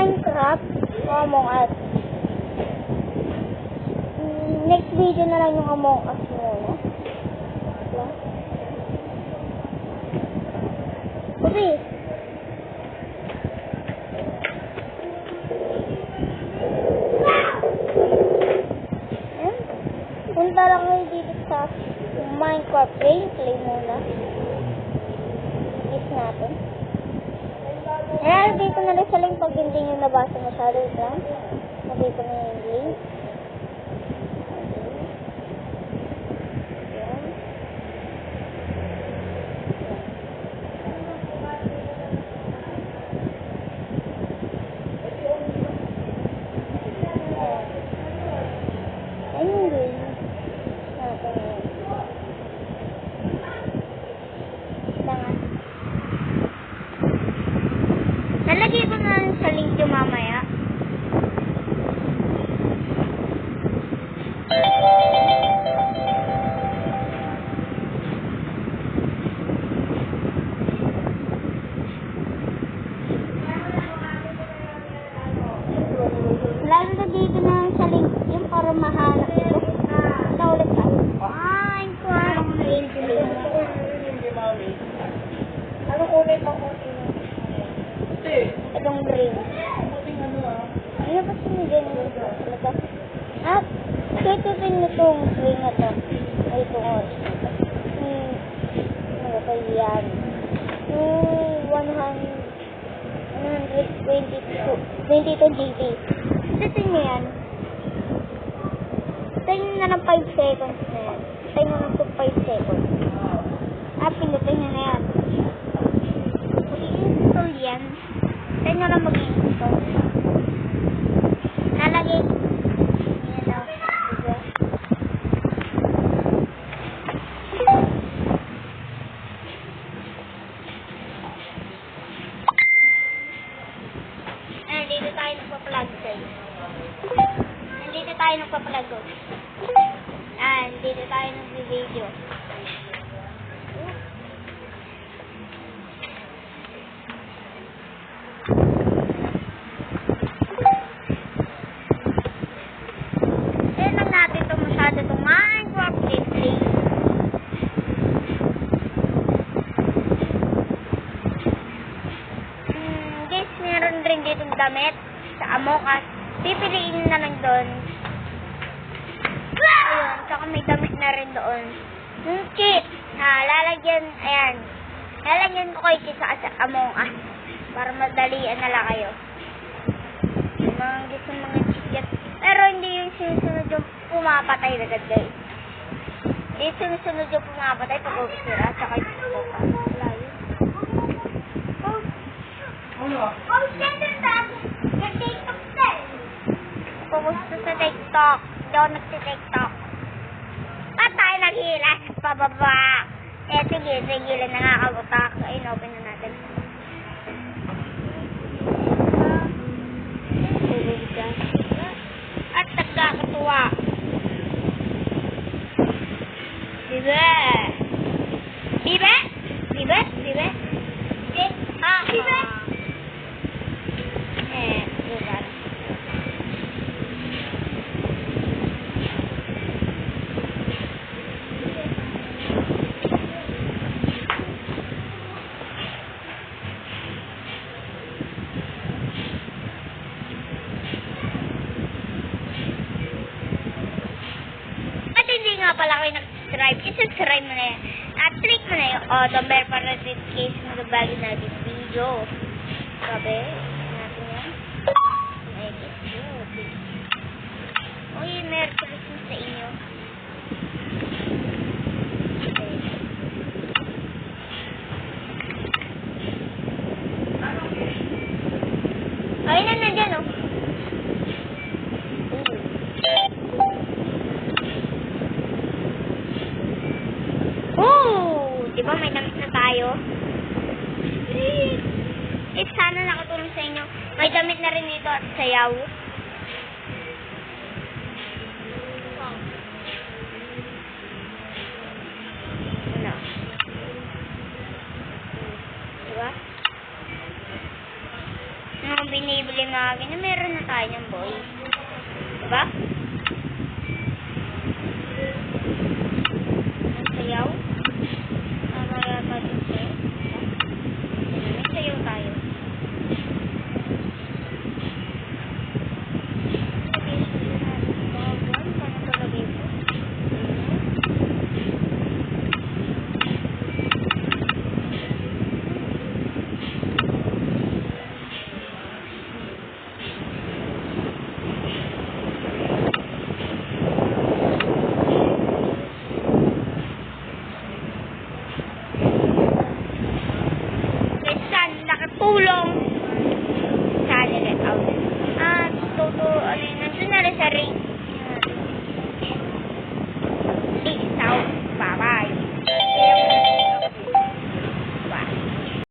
Minecraft o Among Us. Next video na lang yung Among Us muna. Kasi, punta lang kayo dito sa Minecraft gameplay muna. Is natin. Ayan, dito na rin sa link pag hindi nyo nabasa masyado lang. Dito na yung link. Nalagay ko na sa link yung mamaya. Lalo na dito na sa link yung para mahanap ito. Naulit tayo. Minecraft gameplay. Ano kulay pang kulay? Itong green. Ano ba sinigyan talaga? At, tututin mo itong green na ito. Ay, itong orange na ito. Ano ba yan? 122 GB. Tututin mo yan. Tututin mo na ng 5 seconds na yan. Tututin mo ng 5 seconds. At, pinutin nyo na yan. I-install yan. Tayo na lang mag-install. Lalagay. Yan o. Diba? Dito tayo nagpa-plug sa'yo. Dito tayo nagpa-plug o. Dito tayo nag-video. Damit sa Among Us. Pipiliin na lang doon. Ayun, saka may damit na rin doon. Yung cheat, lalagyan, ayan. Lalagyan ko kayo cheat sa Among Us. Para madalian na lang kayo. Yung mga gusto mga cheat yan. Pero hindi yung sinusunod yung pumapatay agad guys. Hindi sinusunod yung pumapatay pag ubisira. Saka yung pumapatay. Wala yun. Pumunta sa TikTok. Hindi ako nagsi-TikTok. Patay, naghila sa pababa. Sige na nga kabutak. Ayun, open na natin. At nagkakatuwa. Bibe! Bibe? Bibe? Bibe? Bibe? Lugar. At hindi nga pala kayo nag-subscribe, i-subscribe mo na yan. At click mo na yung auto bell para notification mo na bago natin video. Sabi? Uy, Merry Christmas sa inyo. Ay, nandiyan o. Diba may damit na tayo? Sana nakatulong sa inyo. May damit na rin dito at sayaw. pang binibili mga ganyan. Meron na tayo ng boys. Diba? Ang sayaw. Tama yata dun sa'yo. May sayaw tayo. Nakatulong sa nila out. Nandun na rin sa ring.